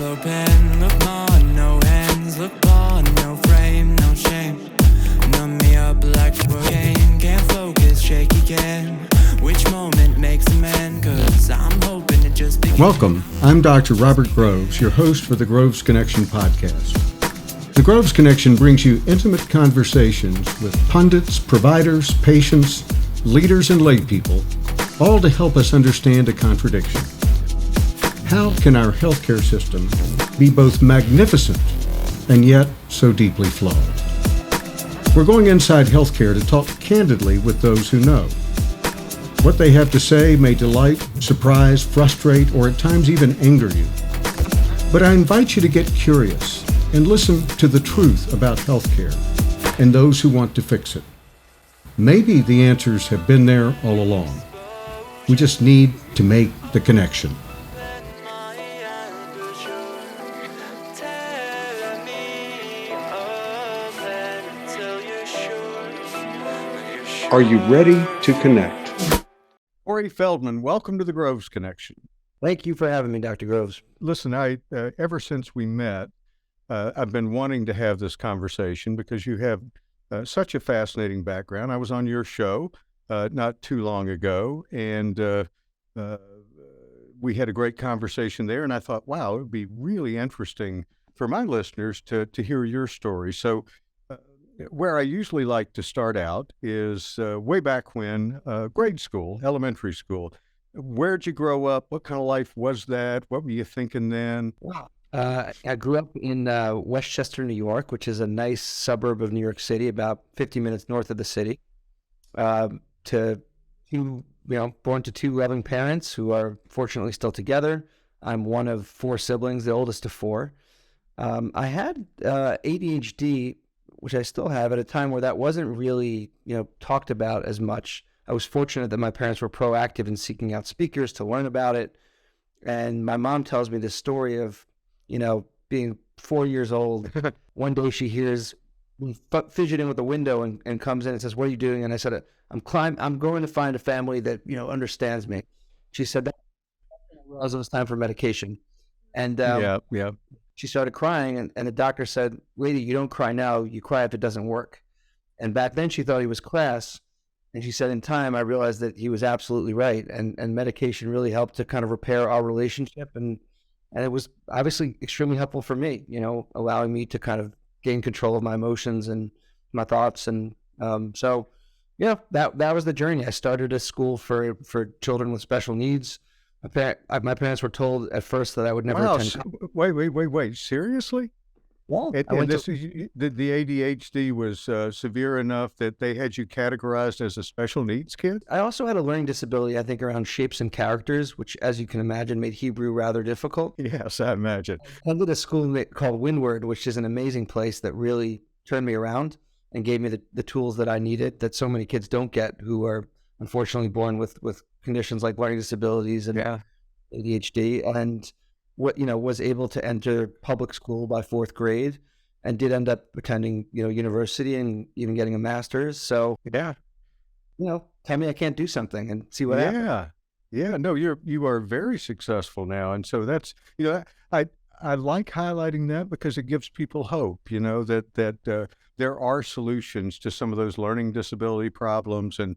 open, look on, no hands, look on, no frame, no shame. Numb me up like cocaine, can't focus, shake again. Which moment makes a man? Cause I'm hoping it just begins. Welcome, I'm Dr. Robert Groves, your host for the Groves Connection podcast. The Groves Connection brings you intimate conversations with pundits, providers, patients, leaders, and lay people, all to help us understand a contradiction. How can our healthcare system be both magnificent and yet so deeply flawed? We're going inside healthcare to talk candidly with those who know. What they have to say may delight, surprise, frustrate, or at times even anger you. But I invite you to get curious and listen to the truth about healthcare and those who want to fix it. Maybe the answers have been there all along. We just need to make the connection. Are you ready to connect? Feldman, welcome to the Groves Connection. Thank you for having me, Dr. Groves. Listen, ever since we met, I've been wanting to have this conversation because you have such a fascinating background. I was on your show not too long ago, and we had a great conversation there, and I thought, wow, it would be really interesting for my listeners to hear your story. So where I usually like to start out is way back when, grade school, elementary school. Where'd you grow up? What kind of life was that? What were you thinking then? Wow. I grew up in Westchester, New York, which is a nice suburb of New York City, about 50 minutes north of the city. Born to two loving parents who are fortunately still together. I'm one of four siblings, the oldest of four. I had ADHD, which I still have, at a time where that wasn't really, talked about as much. I was fortunate that my parents were proactive in seeking out speakers to learn about it. And my mom tells me this story of, being 4 years old. One day she hears me fidgeting with the window and comes in and says, "What are you doing?" And I said, I'm going to find a family that, understands me. She said that it was time for medication. And she started crying, and the doctor said, "Lady, you don't cry now, you cry if it doesn't work." And back then she thought he was class. And she said, in time, I realized that he was absolutely right. And medication really helped to kind of repair our relationship. And it was obviously extremely helpful for me, allowing me to kind of gain control of my emotions and my thoughts. And that was the journey. I started a school for children with special needs. My parents were told at first that I would never attend. Wait. Seriously? Yeah. The ADHD was severe enough that they had you categorized as a special needs kid? I also had a learning disability, I think, around shapes and characters, which, as you can imagine, made Hebrew rather difficult. Yes, I imagine. I went to a school called Windward, which is an amazing place that really turned me around and gave me the tools that I needed that so many kids don't get who are unfortunately born with conditions like learning disabilities and ADHD. And was able to enter public school by fourth grade and did end up attending, university and even getting a master's. So, tell me I can't do something and see what happens. Yeah. No, you are very successful now. And so that's, I like highlighting that because it gives people hope, that there are solutions to some of those learning disability problems. And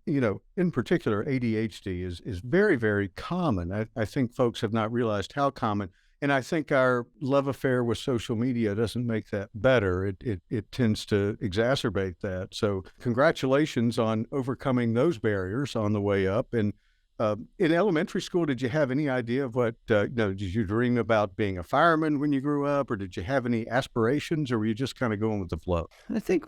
in particular, ADHD is very, very common. I think folks have not realized how common. And I think our love affair with social media doesn't make that better. It tends to exacerbate that. So congratulations on overcoming those barriers on the way up. And in elementary school, did you have any idea of what, did you dream about being a fireman when you grew up, or did you have any aspirations, or were you just kind of going with the flow? I think,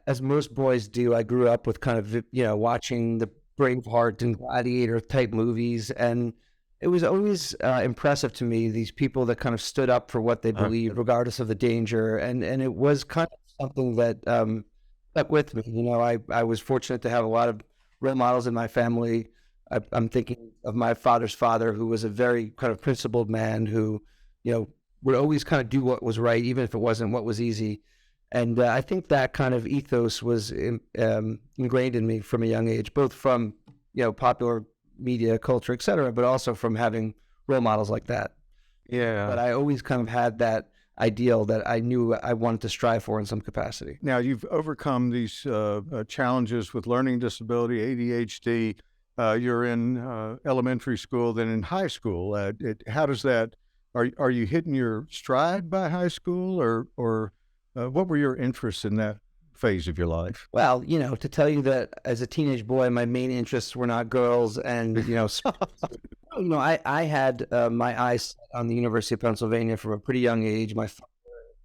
as most boys do, I grew up with kind of, watching the Braveheart and Gladiator type movies. And it was always impressive to me, these people that kind of stood up for what they believed, regardless of the danger. And it was kind of something that stuck with me. I was fortunate to have a lot of role models in my family. I'm thinking of my father's father, who was a very kind of principled man who, would always kind of do what was right, even if it wasn't what was easy. And I think that kind of ethos was ingrained in me from a young age, both from, popular media, culture, et cetera, but also from having role models like that. but I always kind of had that ideal that I knew I wanted to strive for in some capacity. Now, you've overcome these challenges with learning disability, ADHD. You're in elementary school, then in high school. How does that? Are you hitting your stride by high school, or what were your interests in that phase of your life? Well, to tell you that as a teenage boy, my main interests were not girls, and I had my eyes set on the University of Pennsylvania from a pretty young age. My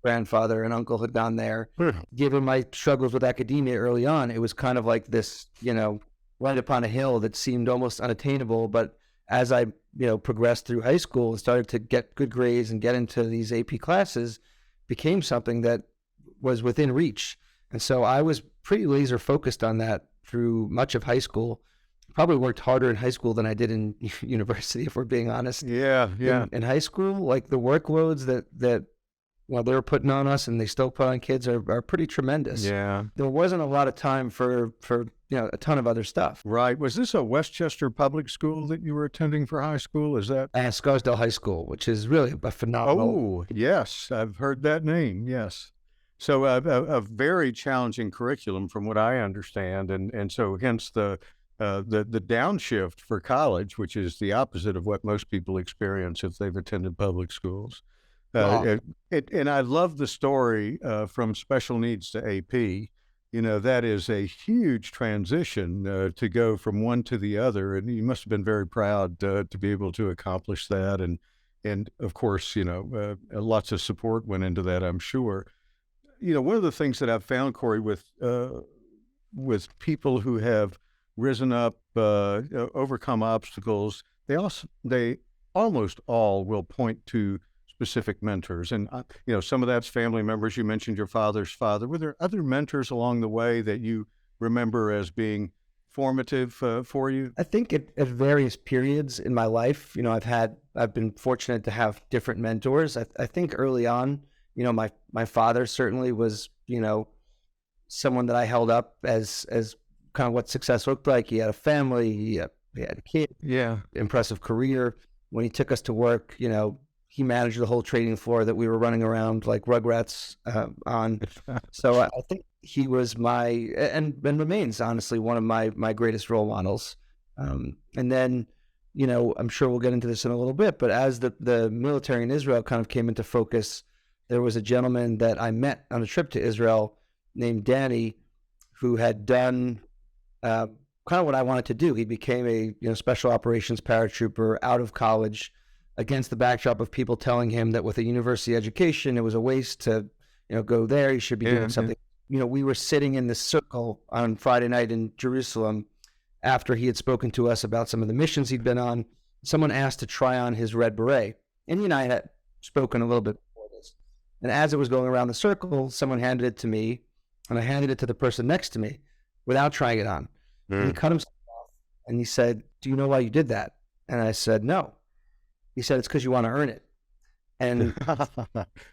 grandfather and uncle had gone there. Given my struggles with academia early on, it was kind of like this, right upon a hill that seemed almost unattainable. But as I, progressed through high school and started to get good grades and get into these AP classes, became something that was within reach. And so I was pretty laser focused on that through much of high school. Probably worked harder in high school than I did in university, if we're being honest. Yeah. In high school, like the workloads that they were putting on us and they still put on kids are pretty tremendous. Yeah. There wasn't a lot of time for a ton of other stuff. Right. Was this a Westchester public school that you were attending for high school? Is that? Scarsdale High School, which is really a phenomenal. Oh, yes. I've heard that name. Yes. So a very challenging curriculum from what I understand. And so hence the downshift for college, which is the opposite of what most people experience if they've attended public schools. Wow. And I love the story from special needs to AP. That is a huge transition to go from one to the other. And you must have been very proud to be able to accomplish that. And of course, lots of support went into that, I'm sure. One of the things that I've found, Corey, with people who have risen up, overcome obstacles, they almost all will point to specific mentors. And, some of that's family members. You mentioned your father's father. Were there other mentors along the way that you remember as being formative for you? I think at various periods in my life, I've been fortunate to have different mentors. I think early on, my father certainly was, someone that I held up as kind of what success looked like. He had a family, he had a kid, impressive career. When he took us to work, he managed the whole trading floor that we were running around like rugrats on. So I think he was and remains honestly one of my greatest role models. And then, I'm sure we'll get into this in a little bit, but as the military in Israel kind of came into focus, there was a gentleman that I met on a trip to Israel named Danny, who had done kind of what I wanted to do. He became a special operations paratrooper out of college, against the backdrop of people telling him that with a university education, it was a waste to go there. He should be doing something. We were sitting in this circle on Friday night in Jerusalem after he had spoken to us about some of the missions he'd been on. Someone asked to try on his red beret, and he and I had spoken a little bit before this. And as it was going around the circle, someone handed it to me, and I handed it to the person next to me without trying it on. And he cut himself off, and he said, "Do you know why you did that?" And I said, "No." He said, "It's because you want to earn it." And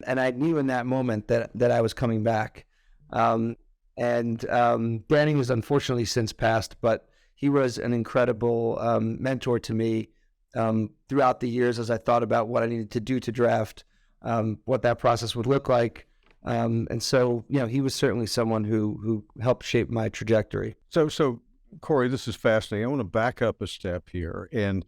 and I knew in that moment that I was coming back. Danny was unfortunately since passed, but he was an incredible mentor to me throughout the years as I thought about what I needed to do to draft, what that process would look like. And so, he was certainly someone who helped shape my trajectory. So Corey, this is fascinating. I want to back up a step here. And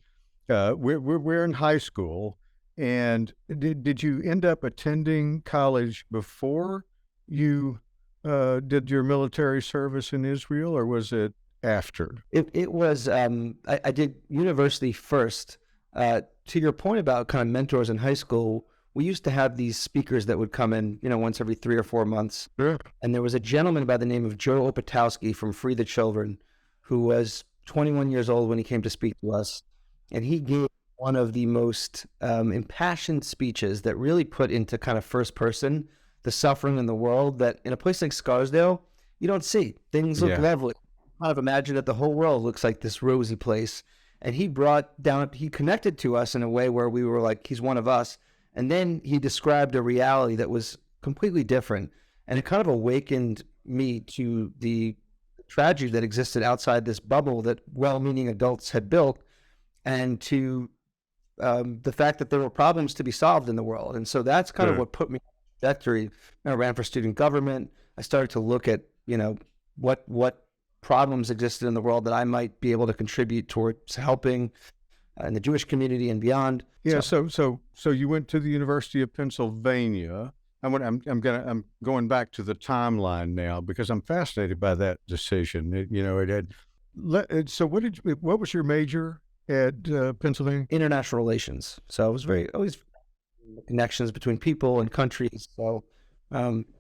we're in high school. And did you end up attending college before you did your military service in Israel, or was it after? It was, I did university first. To your point about kind of mentors in high school, we used to have these speakers that would come in, once every 3 or 4 months. Sure. And there was a gentleman by the name of Joe Opatowski from Free the Children, who was 21 years old when he came to speak to us. And he gave one of the most impassioned speeches that really put into kind of first person the suffering in the world that in a place like Scarsdale, you don't see. Things look lovely. Kind of imagine that the whole world looks like this rosy place. And he connected to us in a way where we were like, he's one of us. And then he described a reality that was completely different. And it kind of awakened me to the tragedy that existed outside this bubble that well-meaning adults had built, and to the fact that there were problems to be solved in the world. And so that's kind of Sure. what put me on the trajectory. I ran for student government. I started to look at, what problems existed in the world that I might be able to contribute towards helping in the Jewish community and beyond. Yeah. So you went to the University of Pennsylvania. I'm going back to the timeline now because I'm fascinated by that decision. So what was your major at Pennsylvania? International relations. So it was always connections between people and countries. So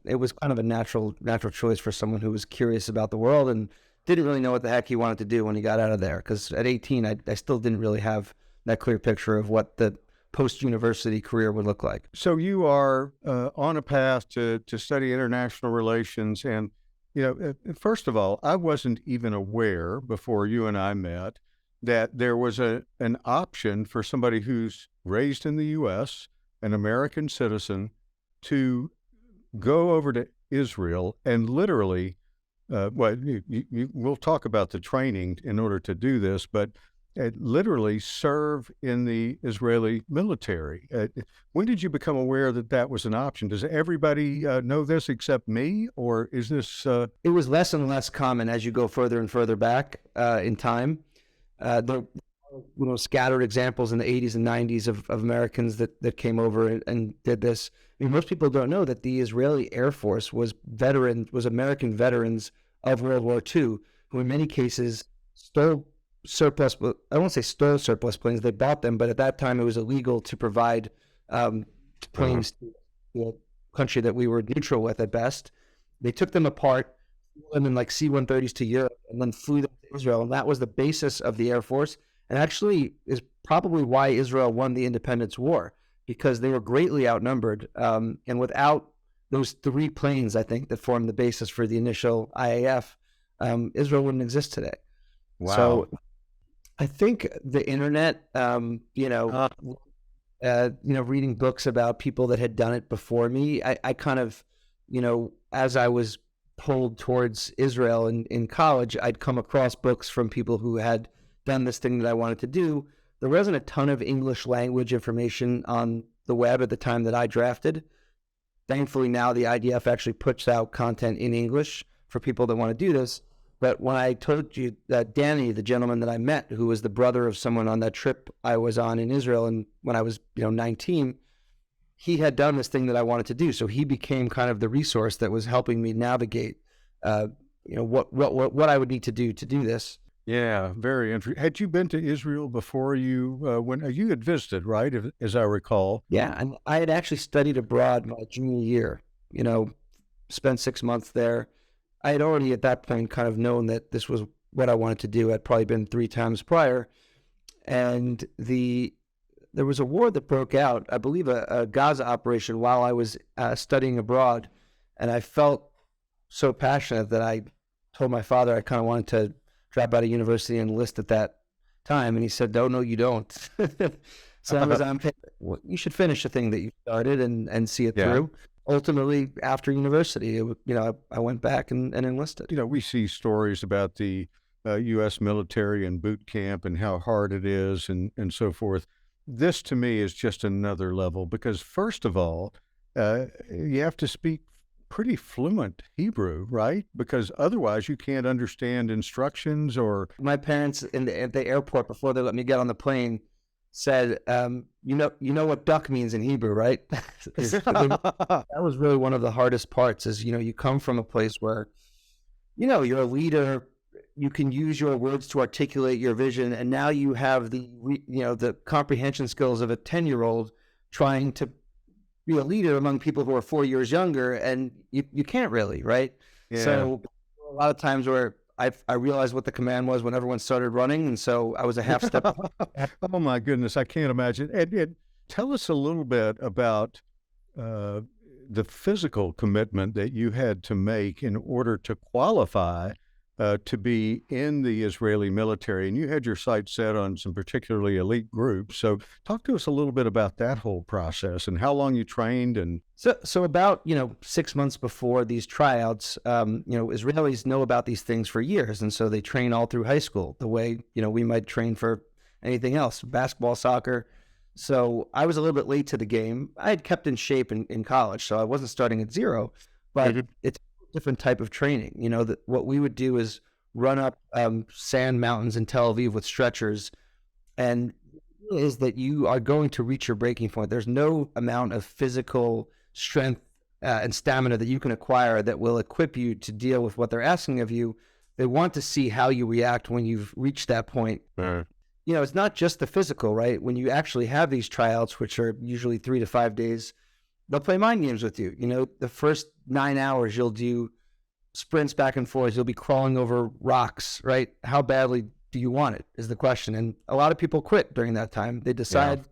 it was kind of a natural choice for someone who was curious about the world and didn't really know what the heck he wanted to do when he got out of there. Because at 18, I still didn't really have that clear picture of what the post-university career would look like. So you are on a path to study international relations. And, first of all, I wasn't even aware before you and I met that there was an option for somebody who's raised in the U.S., an American citizen, to go over to Israel and literally, we'll talk about the training in order to do this, but literally serve in the Israeli military. When did you become aware that that was an option? Does everybody know this except me, or is this? It was less and less common as you go further and further back in time. There were scattered examples in the 80s and 90s of Americans that came over and did this. I mean, most people don't know that the Israeli Air Force was American veterans of World War II, who in many cases stole surplus. I won't say stole surplus planes; they bought them, but at that time it was illegal to provide planes to a country that we were neutral with at best. They took them apart, flew them in like C-130s to Europe, and then flew them to Israel, and that was the basis of the Air Force. And actually, is probably why Israel won the Independence War, because they were greatly outnumbered. And without those 3 planes, I think, that formed the basis for the initial IAF, Israel wouldn't exist today. Wow. So I think the internet, reading books about people that had done it before me, I kind of, as I was pulled towards Israel in college, I'd come across books from people who had done this thing that I wanted to do. There wasn't a ton of English language information on the web at the time that I drafted. Thankfully, now the IDF actually puts out content in English for people that want to do this. But when I told you that Danny, the gentleman that I met, who was the brother of someone on that trip I was on in Israel, and when I was 19, he had done this thing that I wanted to do. So he became kind of the resource that was helping me navigate, what I would need to do this. Yeah, very interesting. Had you been to Israel before you went? You had visited, right, as I recall? Yeah, and I had actually studied abroad my junior year. Spent 6 months there. I had already at that point kind of known that this was what I wanted to do. I'd probably been 3 times prior, and there was a war that broke out. I believe a Gaza operation while I was studying abroad, and I felt so passionate that I told my father I kind of wanted to drop out of university and enlist at that time, and he said, "No, you don't." So I was, well, you should finish the thing that you started and see it through. Ultimately, after university, I went back and enlisted. We see stories about the U.S. military and boot camp and how hard it is and so forth. This, to me, is just another level because, first of all, you have to speak pretty fluent Hebrew, right? Because otherwise you can't understand instructions or... My parents at the airport, before they let me get on the plane, said, you know what duck means in Hebrew, right? That was really one of the hardest parts is, you come from a place where, you're a leader, you can use your words to articulate your vision, and now you have the comprehension skills of a 10-year-old trying to be a leader among people who are 4 years younger, and you can't really, right? Yeah. So a lot of times where I realized what the command was when everyone started running, and so I was a half step. Oh my goodness, I can't imagine. And tell us a little bit about the physical commitment that you had to make in order to qualify to be in the Israeli military. And you had your sights set on some particularly elite groups. So talk to us a little bit about that whole process and how long you trained. And so about 6 months before these tryouts, Israelis know about these things for years, and so they train all through high school the way we might train for anything else, basketball, soccer. So I was a little bit late to the game. I had kept in shape in college, so I wasn't starting at zero, but it's a different type of training. What we would do is run up sand mountains in Tel Aviv with stretchers, and is that you are going to reach your breaking point. There's no amount of physical strength and stamina that you can acquire that will equip you to deal with what they're asking of you. They want to see how you react when you've reached that point. It's not just the physical, right? When you actually have these tryouts, which are usually 3 to 5 days, they'll play mind games with you. The first 9 hours, you'll do sprints back and forth. You'll be crawling over rocks, right? How badly do you want it is the question. And a lot of people quit during that time. They decide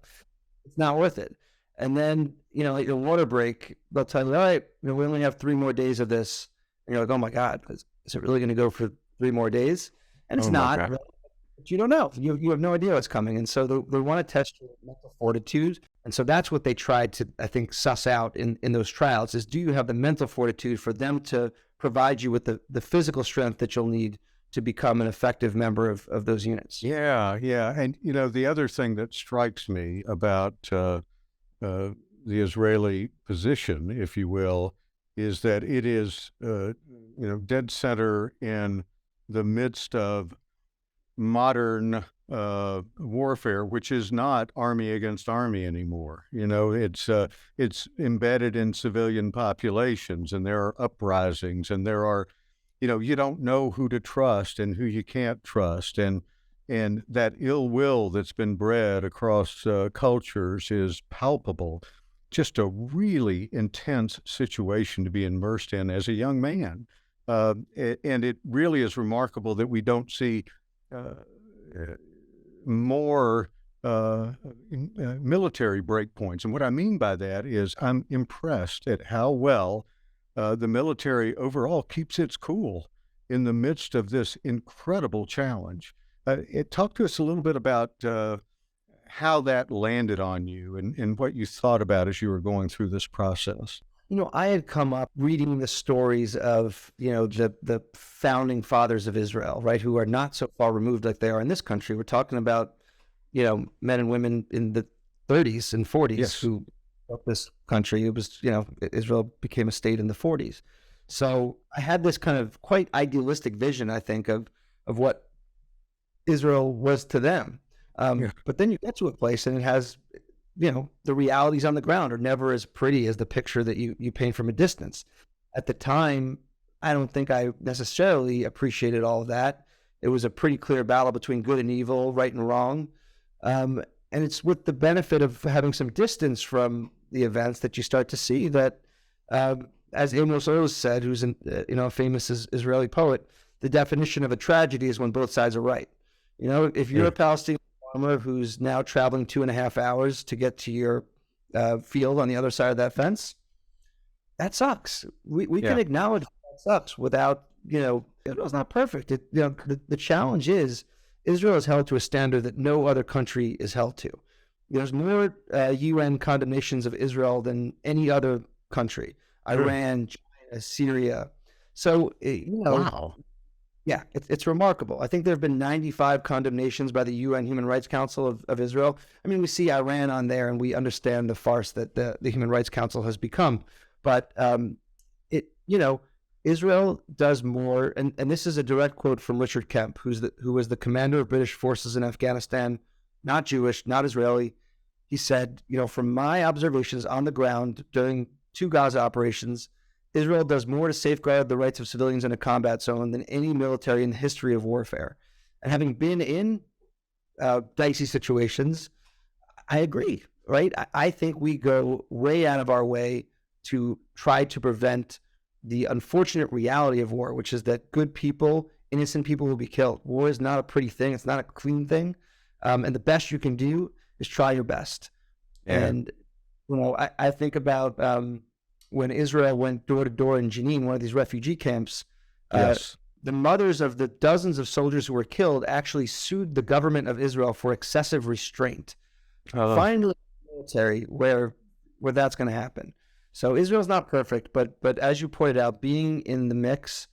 it's not worth it. And then, at your water break, they'll tell you, all right, we only have 3 more days of this. And you're like, oh my God, is it really going to go for 3 more days? And it's not. Really. But you don't know. You have no idea what's coming. And so they want to test your mental fortitude. And so that's what they tried to, I think, suss out in those trials is, do you have the mental fortitude for them to provide you with the physical strength that you'll need to become an effective member of those units? Yeah. And, the other thing that strikes me about the Israeli position, if you will, is that it is, dead center in the midst of modern warfare, which is not army against army anymore. It's embedded in civilian populations, and there are uprisings, and there are, you don't know who to trust and who you can't trust, and that ill will that's been bred across cultures is palpable. Just a really intense situation to be immersed in as a young man. And it really is remarkable that we don't see more military breakpoints. And what I mean by that is I'm impressed at how well the military overall keeps its cool in the midst of this incredible challenge. Talk to us a little bit about how that landed on you and what you thought about as you were going through this process. I had come up reading the stories of, the founding fathers of Israel, right, who are not so far removed like they are in this country. We're talking about, men and women in the 30s and 40s who built this country. It was, Israel became a state in the 40s. So I had this kind of quite idealistic vision, I think, of what Israel was to them. But then you get to a place and it has, the realities on the ground are never as pretty as the picture that you paint from a distance. At the time, I don't think I necessarily appreciated all of that. It was a pretty clear battle between good and evil, right and wrong. And it's with the benefit of having some distance from the events that you start to see that, as Amos Oz said, who's a famous Israeli poet, the definition of a tragedy is when both sides are right. If you're a Palestinian farmer who's now traveling 2.5 hours to get to your field on the other side of that fence, that sucks. We can acknowledge that sucks without, Israel's not perfect. The challenge is Israel is held to a standard that no other country is held to. There's more UN condemnations of Israel than any other country. Iran, China, Syria. So, Wow. Yeah, it's remarkable. I think there have been 95 condemnations by the UN Human Rights Council of Israel. I mean, we see Iran on there, and we understand the farce that the Human Rights Council has become. But Israel does more, and this is a direct quote from Richard Kemp, who was the commander of British forces in Afghanistan, not Jewish, not Israeli. He said, from my observations on the ground during 2 Gaza operations, Israel does more to safeguard the rights of civilians in a combat zone than any military in the history of warfare. And having been in dicey situations, I agree, right? I think we go way out of our way to try to prevent the unfortunate reality of war, which is that good people, innocent people will be killed. War is not a pretty thing. It's not a clean thing. And the best you can do is try your best. Yeah. And, I think about when Israel went door to door in Jenin, one of these refugee camps, the mothers of the dozens of soldiers who were killed actually sued the government of Israel for excessive restraint. Finally, military where that's going to happen. So Israel's not perfect, but as you pointed out, being in the mix,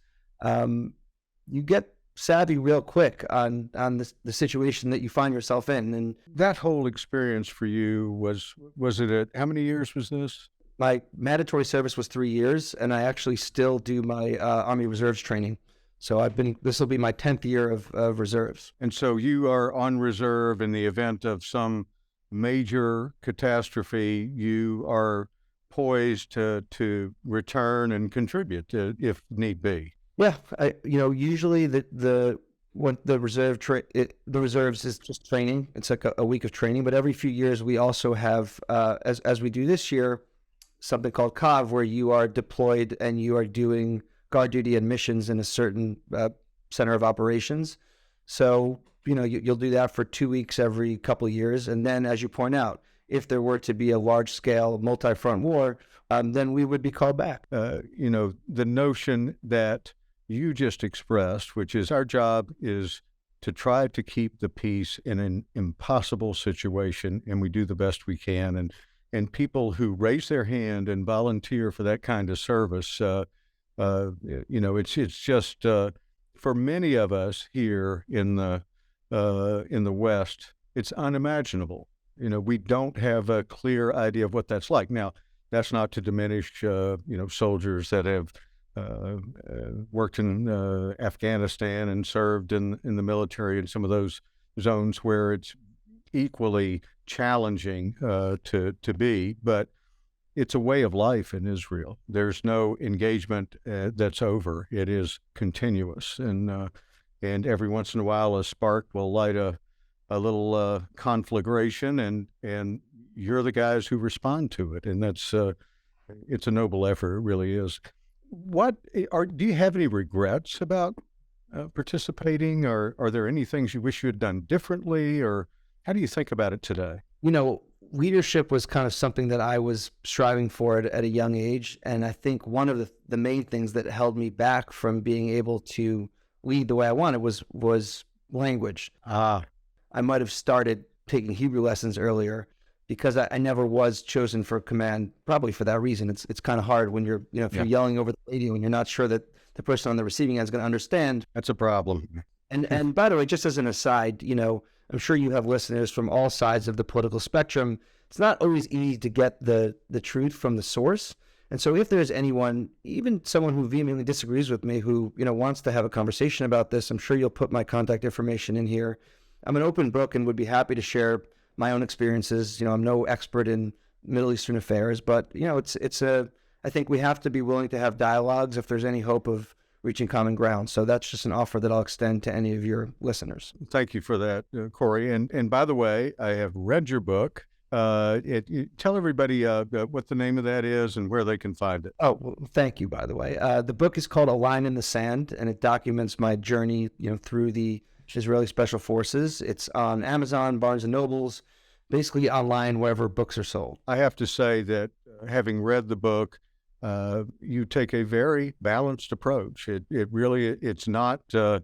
you get savvy real quick on the situation that you find yourself in. And That whole experience for you was it how many years was this? my mandatory service was 3 years, and I actually still do my Army Reserves training. So this will be my 10th year of reserves. And so you are on reserve in the event of some major catastrophe. You are poised to return and contribute if need be. Yeah, usually the reserves is just training. It's like a week of training, but every few years we also have, as we do this year, something called COV, where you are deployed and you are doing guard duty and missions in a certain center of operations. So, you'll do that for 2 weeks every couple of years. And then, as you point out, if there were to be a large-scale multi-front war, then we would be called back. The notion that you just expressed, which is our job is to try to keep the peace in an impossible situation, and we do the best we can. And people who raise their hand and volunteer for that kind of service, it's just for many of us here in the West, it's unimaginable. We don't have a clear idea of what that's like. Now, that's not to diminish, soldiers that have worked in Afghanistan and served in the military in some of those zones where it's equally challenging to be, but it's a way of life in Israel. There's no engagement that's over. It is continuous, and every once in a while a spark will light a little conflagration, and you're the guys who respond to it, and that's it's a noble effort. It really is. Do you have any regrets about participating, or are there any things you wish you had done differently, or how do you think about it today? Leadership was kind of something that I was striving for at a young age. And I think one of the main things that held me back from being able to lead the way I wanted was language. I might have started taking Hebrew lessons earlier because I never was chosen for command, probably for that reason. It's kind of hard when you're yelling over the radio and you're not sure that the person on the receiving end is going to understand. That's a problem. And by the way, just as an aside, I'm sure you have listeners from all sides of the political spectrum. It's not always easy to get the truth from the source. And so if there's anyone, even someone who vehemently disagrees with me, who, wants to have a conversation about this, I'm sure you'll put my contact information in here. I'm an open book and would be happy to share my own experiences. I'm no expert in Middle Eastern affairs, but, I think we have to be willing to have dialogues if there's any hope of reaching common ground. So that's just an offer that I'll extend to any of your listeners. Thank you for that, Corey. And by the way, I have read your book. Tell everybody what the name of that is and where they can find it. Oh, well, thank you, by the way. The book is called A Line in the Sand, and it documents my journey, through the Israeli Special Forces. It's on Amazon, Barnes & Nobles, basically online wherever books are sold. I have to say that having read the book, you take a very balanced approach. It is not a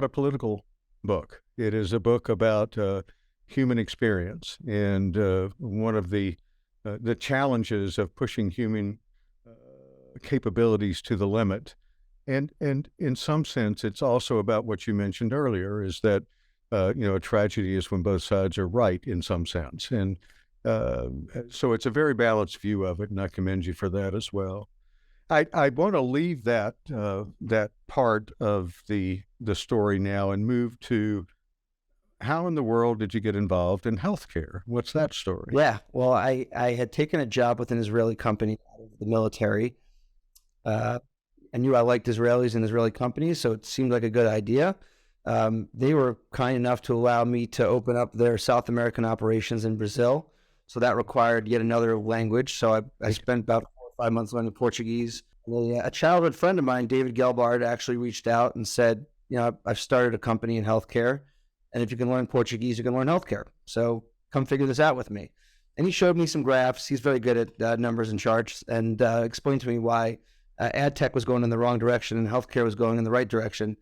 political book. It is a book about human experience and one of the challenges of pushing human capabilities to the limit. And in some sense, it's also about what you mentioned earlier, is that a tragedy is when both sides are right in some sense. And so it's a very balanced view of it, and I commend you for that as well. I want to leave that part of the story now and move to how in the world did you get involved in healthcare? What's that story? Yeah, well, I had taken a job with an Israeli company out of the military. I knew I liked Israelis and Israeli companies, so it seemed like a good idea. They were kind enough to allow me to open up their South American operations in Brazil. So that required yet another language. So I spent about 4 or 5 months learning Portuguese. A childhood friend of mine, David Gelbard, actually reached out and said, I've started a company in healthcare, and if you can learn Portuguese, you can learn healthcare. So come figure this out with me. And he showed me some graphs. He's very good at numbers and charts, and explained to me why ad tech was going in the wrong direction and healthcare was going in the right direction.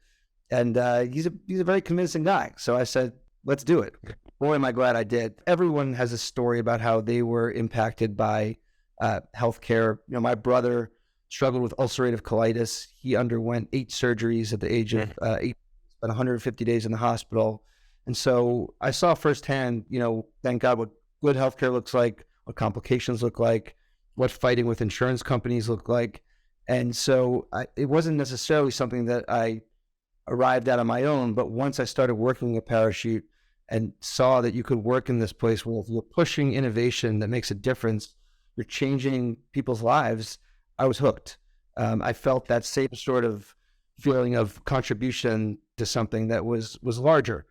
And he's a very convincing guy. So I said, let's do it. Boy, am I glad I did. Everyone has a story about how they were impacted by healthcare. My brother struggled with ulcerative colitis. He underwent 8 surgeries at the age of 8, spent 150 days in the hospital. And so I saw firsthand, thank God, what good healthcare looks like, what complications look like, what fighting with insurance companies look like. And so it wasn't necessarily something that I arrived at on my own, but once I started working at Parachute and saw that you could work in this place where if you're pushing innovation that makes a difference, you're changing people's lives, I was hooked. I felt that same sort of feeling of contribution to something that was larger.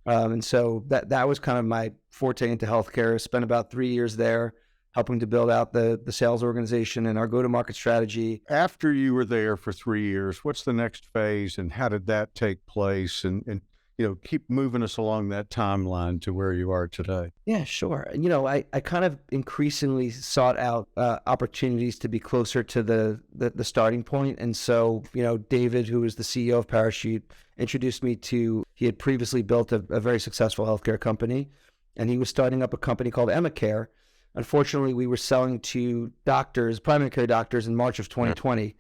And so that was kind of my forte into healthcare. Spent about 3 years there, helping to build out the sales organization and our go-to-market strategy. After you were there for 3 years, what's the next phase and how did that take place? And keep moving us along that timeline to where you are today. Yeah, sure. I kind of increasingly sought out opportunities to be closer to the starting point. And so, David, who was the CEO of Parachute, introduced me to, he had previously built a very successful healthcare company, and he was starting up a company called Medicare. Unfortunately, we were selling to doctors, primary care doctors, in March of 2020.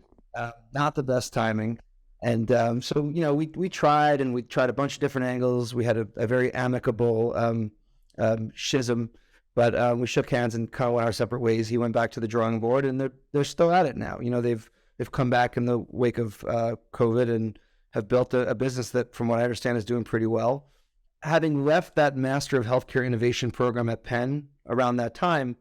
Not the best timing. And so, we tried a bunch of different angles. We had a very amicable schism, but we shook hands and kind of went our separate ways. He went back to the drawing board, and they're still at it now. They've come back in the wake of COVID and have built a business that, from what I understand, is doing pretty well. Having left that Master of Healthcare Innovation program at Penn around that time,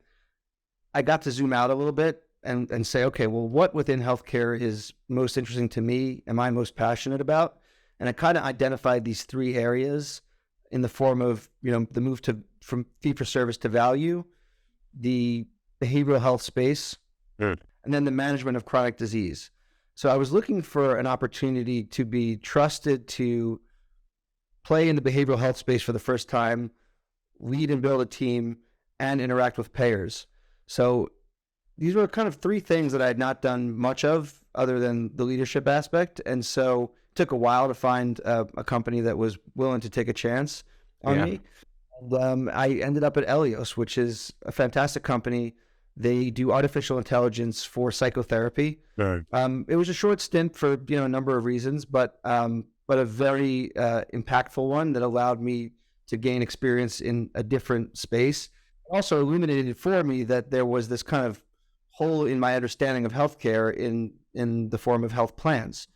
I got to zoom out a little bit and say, okay, well, what within healthcare is most interesting to me? Am I most passionate about? And I kind of identified these 3 areas in the form of, the move from fee for service to value, the behavioral health space, and then the management of chronic disease. So I was looking for an opportunity to be trusted to play in the behavioral health space for the first time, lead and build a team, and interact with payers. So these were kind of 3 things that I had not done much of other than the leadership aspect. And so it took a while to find a company that was willing to take a chance on me. And I ended up at Elios, which is a fantastic company. They do artificial intelligence for psychotherapy. Right. It was a short stint for a number of reasons, but a very impactful one that allowed me to gain experience in a different space. Also illuminated for me that there was this kind of hole in my understanding of healthcare in the form of health plans.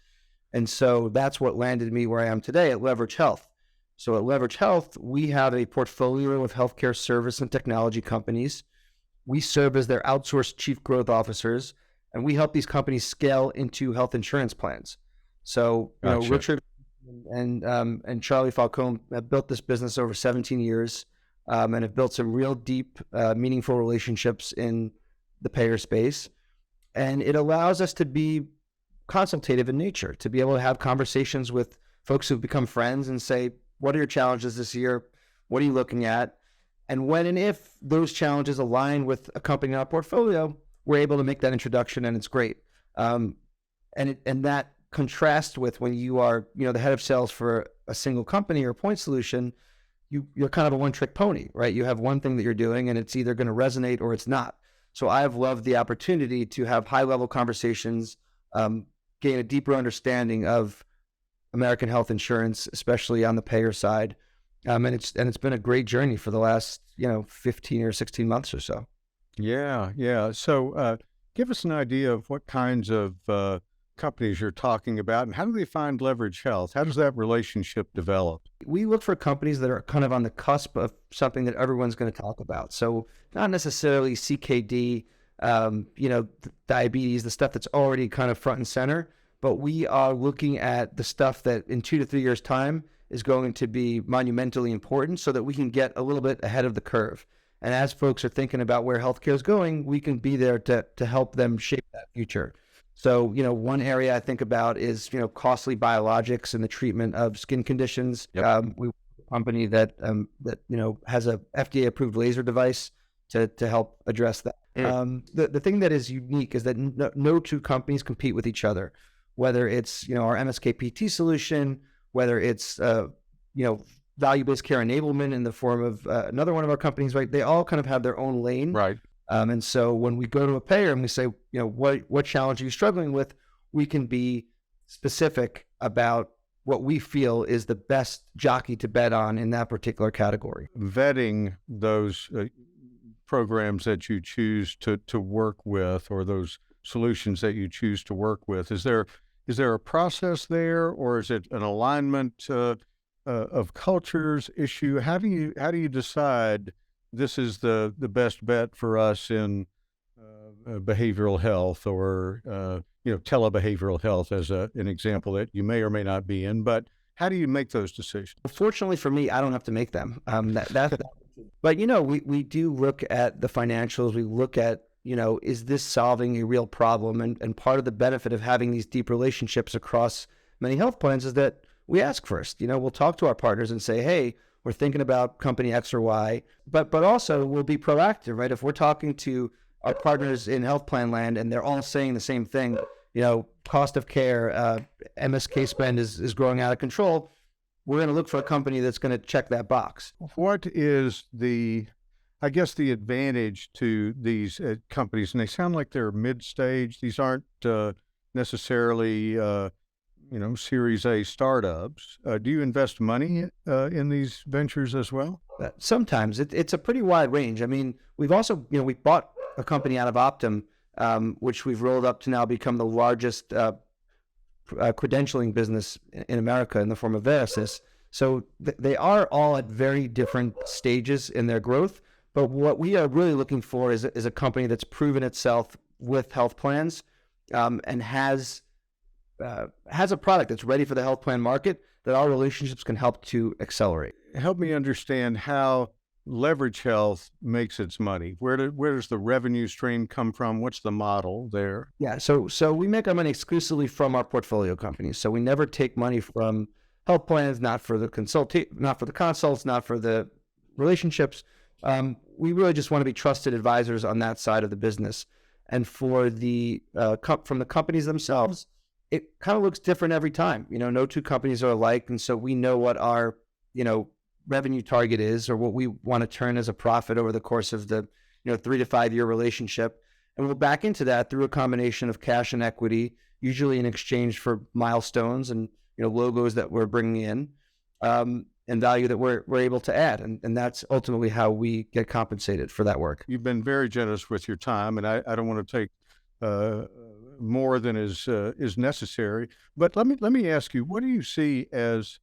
And so that's what landed me where I am today at Leverage Health. So at Leverage Health, we have a portfolio of healthcare service and technology companies. We serve as their outsourced chief growth officers, and we help these companies scale into health insurance plans. So, Gotcha. Richard and Charlie Falcone have built this business over 17 years and have built some real deep, meaningful relationships in the payer space. And it allows us to be consultative in nature, to be able to have conversations with folks who've become friends and say, what are your challenges this year? What are you looking at? And when and if those challenges align with a company in our portfolio, we're able to make that introduction, and it's great. And that contrasts with when you are, the head of sales for a single company or point solution, you're kind of a one-trick pony, right? You have one thing that you're doing, and it's either going to resonate or it's not. So I've loved the opportunity to have high-level conversations, gain a deeper understanding of American health insurance, especially on the payer side. And it's been a great journey for the last, 15 or 16 months or so. Yeah. So give us an idea of what kinds of companies you're talking about, and how do they find Leverage Health? How does that relationship develop? We look for companies that are kind of on the cusp of something that everyone's going to talk about. So not necessarily CKD, diabetes, the stuff that's already kind of front and center, but we are looking at the stuff that in 2 to 3 years' time is going to be monumentally important so that we can get a little bit ahead of the curve. And as folks are thinking about where healthcare is going, we can be there to help them shape that future. So, one area I think about is, costly biologics in the treatment of skin conditions. Yep. We a company that has a FDA approved laser device to help address that. The thing that is unique is that no 2 companies compete with each other, whether it's, our MSKPT solution, whether it's, value-based care enablement in the form of another one of our companies, right? They all kind of have their own lane. Right. And so when we go to a payer and we say, what challenge are you struggling with, we can be specific about what we feel is the best jockey to bet on in that particular category. Vetting those programs that you choose to work with, or those solutions that you choose to work with, is there a process there, or is it an alignment of cultures issue? How do you decide this is the best bet for us in behavioral health, or telebehavioral health as an example that you may or may not be in, but how do you make those decisions? Fortunately for me, I don't have to make them. But we do look at the financials. We look at, is this solving a real problem? And part of the benefit of having these deep relationships across many health plans is that we ask first. We'll talk to our partners and say, hey, we're thinking about company X or Y, but also we'll be proactive, right? If we're talking to our partners in health plan land and they're all saying the same thing, cost of care, MSK spend is growing out of control, we're going to look for a company that's going to check that box. What is the advantage to these companies? And they sound like they're mid-stage. These aren't necessarily, Series A startups. Do you invest money in these ventures as well? Sometimes it's a pretty wide range. I mean, we've also, we bought a company out of Optum, which we've rolled up to now become the largest credentialing business in America in the form of Verisys. So they are all at very different stages in their growth. But what we are really looking for is a company that's proven itself with health plans and has a product that's ready for the health plan market that our relationships can help to accelerate. Help me understand how Leverage Health makes its money. Where does the revenue stream come from? What's the model there? Yeah, so we make our money exclusively from our portfolio companies. So we never take money from health plans, not for the consults, not for the relationships. We really just want to be trusted advisors on that side of the business. And for the from the companies themselves, it kind of looks different every time. No two companies are alike, and so we know what our revenue target is, or what we want to turn as a profit over the course of the 3 to 5 year relationship, and we'll back into that through a combination of cash and equity, usually in exchange for milestones and logos that we're bringing in, and value that we're able to add, and that's ultimately how we get compensated for that work. You've been very generous with your time, and I don't want to take more than is necessary, but let me ask you, what do you see as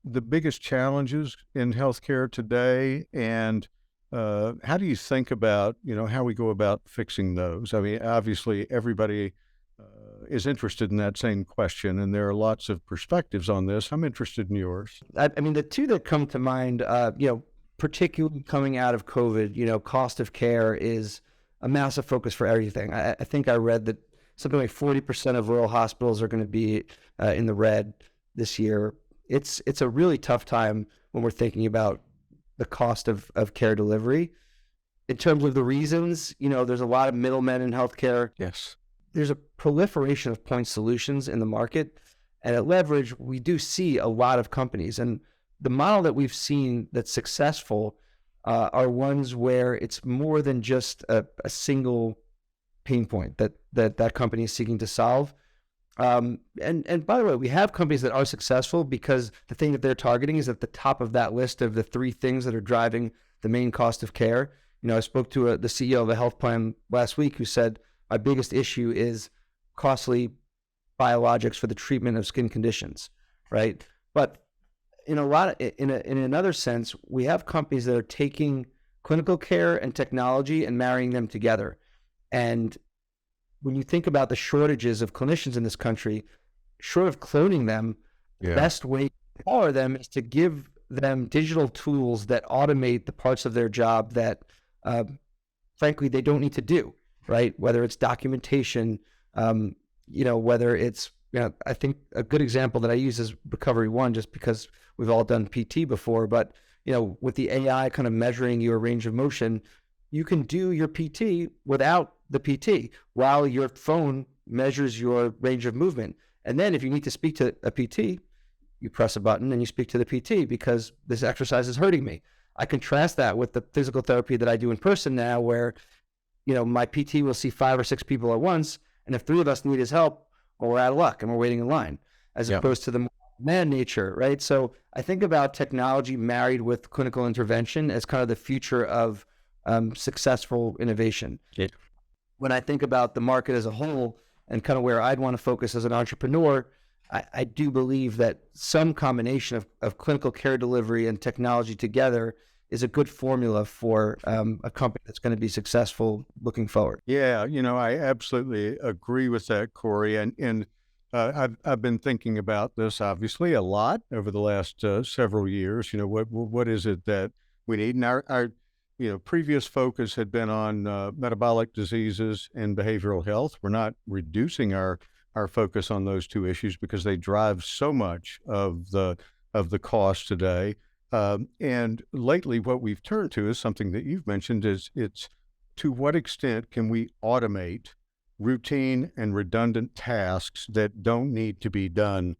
the biggest challenges in healthcare today, and how do you think about how we go about fixing those? I mean, obviously everybody is interested in that same question, and there are lots of perspectives on this. I'm interested in yours. I mean, the two that come to mind, particularly coming out of COVID, cost of care is a massive focus for everything. I think I read that something like 40% of rural hospitals are going to be in the red this year. It's a really tough time when we're thinking about the cost of care delivery. In terms of the reasons, there's a lot of middlemen in healthcare. Yes. There's a proliferation of point solutions in the market. And at Leverage, we do see a lot of companies. And the model that we've seen that's successful are ones where it's more than just a single pain point that company is seeking to solve. And by the way, we have companies that are successful because the thing that they're targeting is at the top of that list of the 3 things that are driving the main cost of care. I spoke to the CEO of a health plan last week who said, my biggest issue is costly biologics for the treatment of skin conditions, right? But in another sense, we have companies that are taking clinical care and technology and marrying them together. And when you think about the shortages of clinicians in this country, short of cloning them, the best way to empower them is to give them digital tools that automate the parts of their job that, frankly, they don't need to do, right? Whether it's documentation, whether it's, I think a good example that I use is Recovery One, just because we've all done PT before, but, with the AI kind of measuring your range of motion, you can do your PT without the PT while your phone measures your range of movement. And then if you need to speak to a PT, you press a button and you speak to the PT because this exercise is hurting me. I contrast that with the physical therapy that I do in person now, where my PT will see 5 or 6 people at once, and if 3 of us need his help, well, we're out of luck and we're waiting in line, as opposed to the more man nature, right? So I think about technology married with clinical intervention as kind of the future of successful innovation. Yeah. When I think about the market as a whole and kind of where I'd want to focus as an entrepreneur, I do believe that some combination of clinical care delivery and technology together is a good formula for a company that's going to be successful looking forward. Yeah, I absolutely agree with that, Corey. And I've been thinking about this obviously a lot over the last several years. What is it that we need? And our previous focus had been on metabolic diseases and behavioral health. We're not reducing our focus on those two issues because they drive so much of the cost today. And lately, what we've turned to is something that you've mentioned it's to what extent can we automate routine and redundant tasks that don't need to be done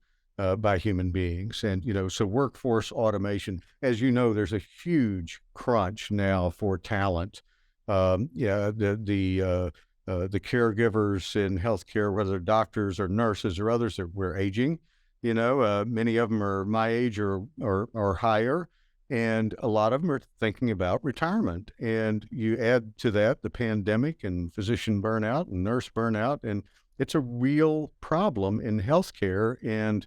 by human beings. And, so workforce automation, as you know, there's a huge crunch now for talent. The caregivers in healthcare, whether doctors or nurses or others, we're aging. Many of them are my age or higher, and a lot of them are thinking about retirement. And you add to that the pandemic and physician burnout and nurse burnout, and it's a real problem in healthcare. And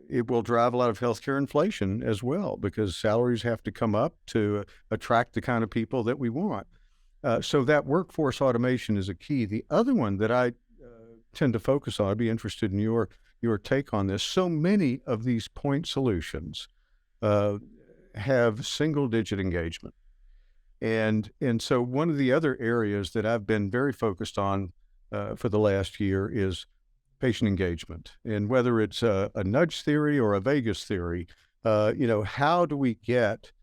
it will drive a lot of healthcare inflation as well, because salaries have to come up to attract the kind of people that we want. So that workforce automation is a key. The other one that I tend to focus on, I'd be interested in your take on this. So many of these point solutions have single-digit engagement. And so one of the other areas that I've been very focused on for the last year is patient engagement. And whether it's a nudge theory or a Vegas theory, how do we get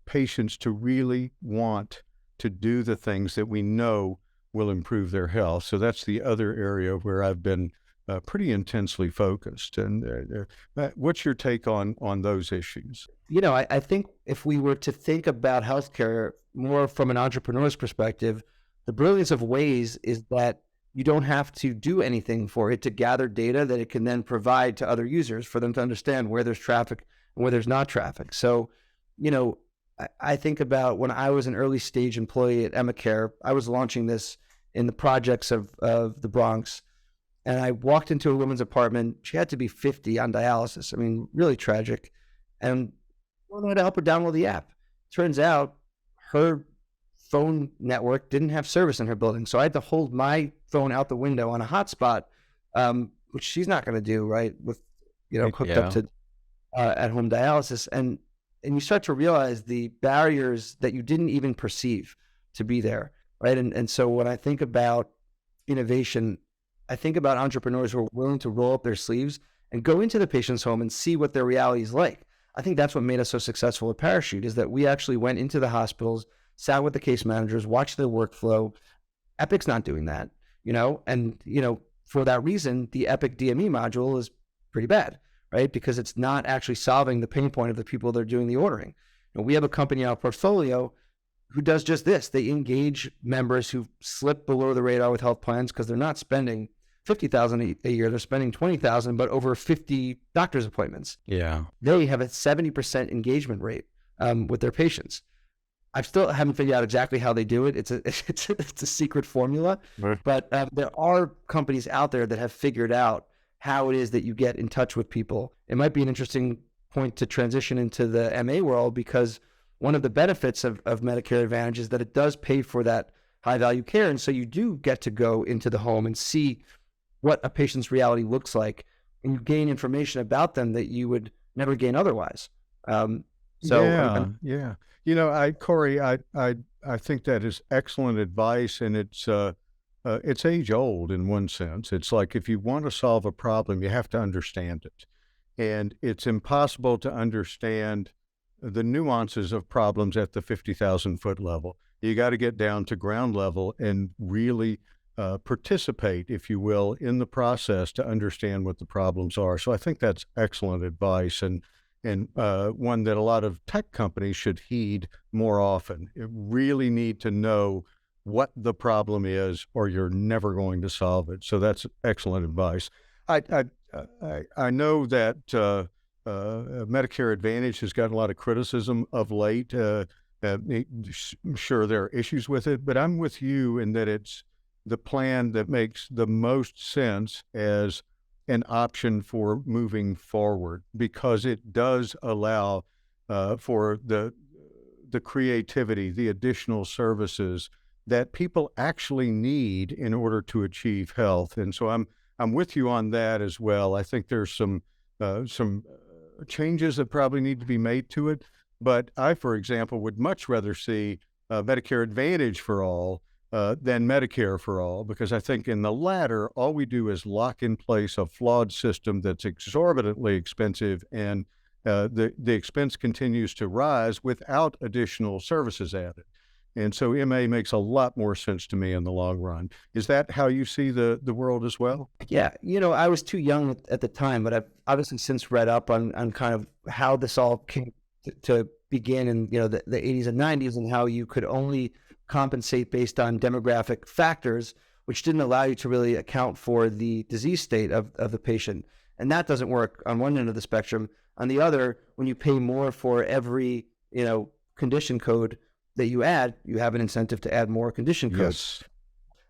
patients to really want to do the things that we know will improve their health? So that's the other area where I've been pretty intensely focused. And what's your take on those issues? I think if we were to think about healthcare more from an entrepreneur's perspective, the brilliance of Waze is that you don't have to do anything for it to gather data that it can then provide to other users for them to understand where there's traffic and where there's not traffic. So, I think about when I was an early stage employee at Medicare, I was launching this in the projects of the Bronx. And I walked into a woman's apartment. She had to be 50 on dialysis. I mean, really tragic. And I wanted to help her download the app. Turns out her phone network didn't have service in her building. So I had to hold my phone out the window on a hotspot, which she's not going to do, right? With, hooked up to at-home dialysis. And you start to realize the barriers that you didn't even perceive to be there, right? And so when I think about innovation, I think about entrepreneurs who are willing to roll up their sleeves and go into the patient's home and see what their reality is like. I think that's what made us so successful at Parachute, is that we actually went into the hospitals, sat with the case managers, watched their workflow. Epic's not doing that, and for that reason, the Epic DME module is pretty bad, right? Because it's not actually solving the pain point of the people that are doing the ordering. We have a company in our portfolio who does just this. They engage members who slip below the radar with health plans because they're not spending $50,000 a year. They're spending $20,000, but over 50 doctor's appointments. Yeah. They have a 70% engagement rate with their patients. I still haven't figured out exactly how they do it. It's a secret formula, Right. But there are companies out there that have figured out how it is that you get in touch with people. It might be an interesting point to transition into the MA world, because one of the benefits of Medicare Advantage is that it does pay for that high value care. And so you do get to go into the home and see what a patient's reality looks like, and you gain information about them that you would never gain otherwise. Yeah. Corey, I think that is excellent advice, and it's age old in one sense. It's like, if you want to solve a problem, you have to understand it. And it's impossible to understand the nuances of problems at the 50,000 foot level. You got to get down to ground level and really participate, if you will, in the process to understand what the problems are. So I think that's excellent advice, and one that a lot of tech companies should heed more often. You really need to know what the problem is, or you're never going to solve it. So that's excellent advice. I know that Medicare Advantage has gotten a lot of criticism of late. I'm sure there are issues with it, but I'm with you in that it's the plan that makes the most sense as an option for moving forward, because it does allow for the creativity, the additional services that people actually need in order to achieve health. And so I'm with you on that as well. I think there's some changes that probably need to be made to it. But I, for example, would much rather see Medicare Advantage for all than Medicare for all, because I think in the latter, all we do is lock in place a flawed system that's exorbitantly expensive, and the expense continues to rise without additional services added. And so MA makes a lot more sense to me in the long run. Is that how you see the world as well? Yeah, I was too young at the time, but I've obviously since read up on kind of how this all came to begin in the 80s and 90s, and how you could only compensate based on demographic factors, which didn't allow you to really account for the disease state of the patient. And that doesn't work on one end of the spectrum. On the other, when you pay more for every condition code that you add, you have an incentive to add more condition codes. Yes.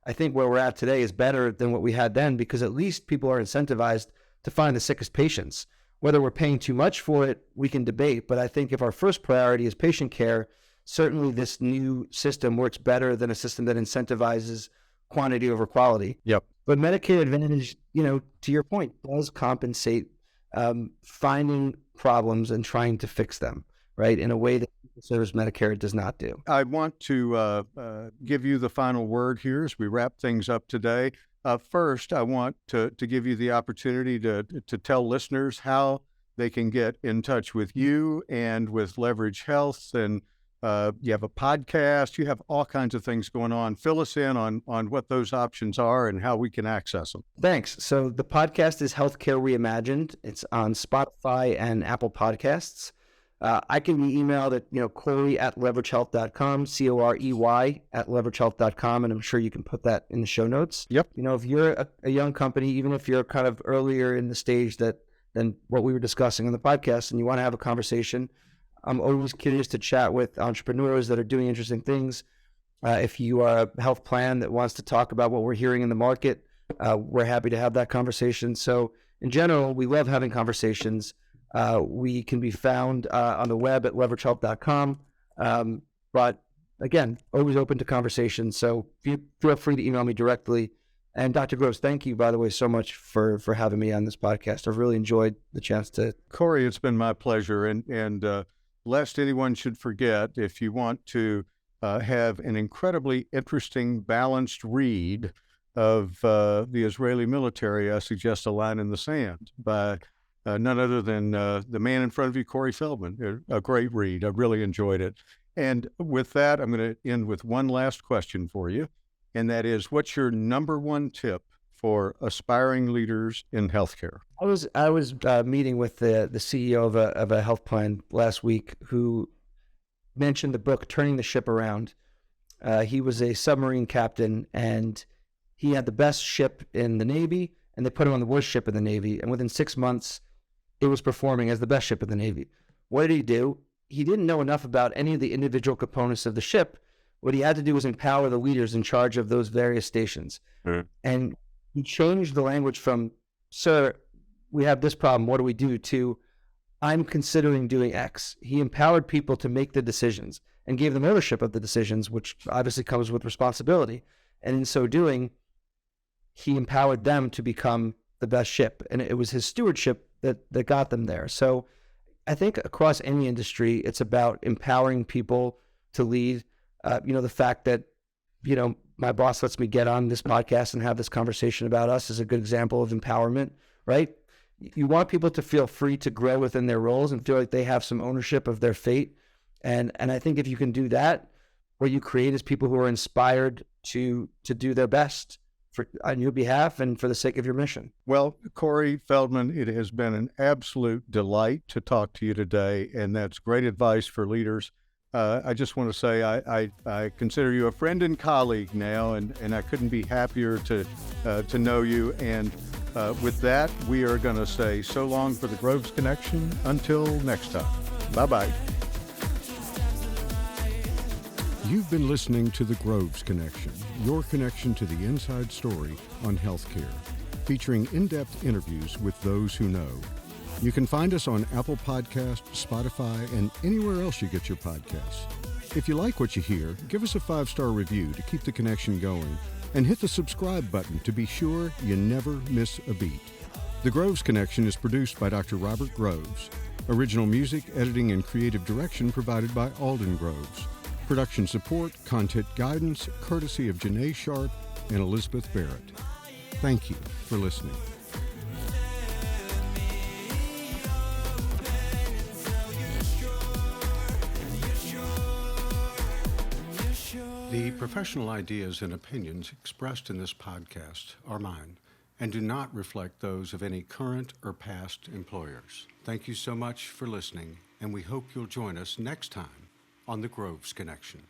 I think where we're at today is better than what we had then, because at least people are incentivized to find the sickest patients. Whether we're paying too much for it, we can debate. But I think if our first priority is patient care, certainly this new system works better than a system that incentivizes quantity over quality. Yep. But Medicare Advantage, to your point, does compensate finding problems and trying to fix them, right, in a way that service Medicare does not do. I want to give you the final word here as we wrap things up today. First, I want to give you the opportunity to tell listeners how they can get in touch with you and with Leverage Health. And you have a podcast, you have all kinds of things going on. Fill us in on what those options are and how we can access them. Thanks. So the podcast is Healthcare Reimagined. It's on Spotify and Apple Podcasts. I can be emailed at, Corey@leveragehealth.com, Corey@leveragehealth.com, and I'm sure you can put that in the show notes. Yep. If you're a young company, even if you're kind of earlier in the stage than what we were discussing on the podcast, and you want to have a conversation, I'm always curious to chat with entrepreneurs that are doing interesting things. If you are a health plan that wants to talk about what we're hearing in the market, we're happy to have that conversation. So in general, we love having conversations. We can be found on the web at leveragehealth.com. But again, always open to conversations. So feel free to email me directly. And Dr. Groves, thank you, by the way, so much for having me on this podcast. I've really enjoyed the chance to. Corey, it's been my pleasure. And lest anyone should forget, if you want to have an incredibly interesting, balanced read of the Israeli military, I suggest A Line in the Sand by none other than the man in front of you, Corey Feldman. A great read. I really enjoyed it. And with that, I'm going to end with one last question for you, and that is, what's your number one tip for aspiring leaders in healthcare? I was meeting with the CEO of a health plan last week, who mentioned the book Turning the Ship Around. He was a submarine captain, and he had the best ship in the Navy, and they put him on the worst ship in the Navy. And within 6 months, it was performing as the best ship in the Navy. What did he do? He didn't know enough about any of the individual components of the ship. What he had to do was empower the leaders in charge of those various stations. Mm-hmm. And he changed the language from, sir, we have this problem, what do we do, to, I'm considering doing X. He empowered people to make the decisions and gave them ownership of the decisions, which obviously comes with responsibility. And in so doing, he empowered them to become the best ship. And it was his stewardship that got them there. So I think across any industry, it's about empowering people to lead. The fact that, my boss lets me get on this podcast and have this conversation about us is a good example of empowerment, right? You want people to feel free to grow within their roles and feel like they have some ownership of their fate. And I think if you can do that, what you create is people who are inspired to do their best on your behalf and for the sake of your mission. Well, Corey Feldman, it has been an absolute delight to talk to you today, and that's great advice for leaders. I just want to say I consider you a friend and colleague now, and I couldn't be happier to know you. And with that, we are going to say so long for the Groves Connection. Until next time. Bye-bye. You've been listening to the Groves Connection, your connection to the inside story on healthcare, featuring in-depth interviews with those who know. You can find us on Apple Podcasts, Spotify, and anywhere else you get your podcasts. If you like what you hear, give us a 5-star review to keep the connection going, and hit the subscribe button to be sure you never miss a beat. The Groves Connection is produced by Dr. Robert Groves. Original music, editing, and creative direction provided by Alden Groves. Production support, content guidance, courtesy of Janae Sharp and Elizabeth Barrett. Thank you for listening. The professional ideas and opinions expressed in this podcast are mine and do not reflect those of any current or past employers. Thank you so much for listening, and we hope you'll join us next time on the Groves Connection.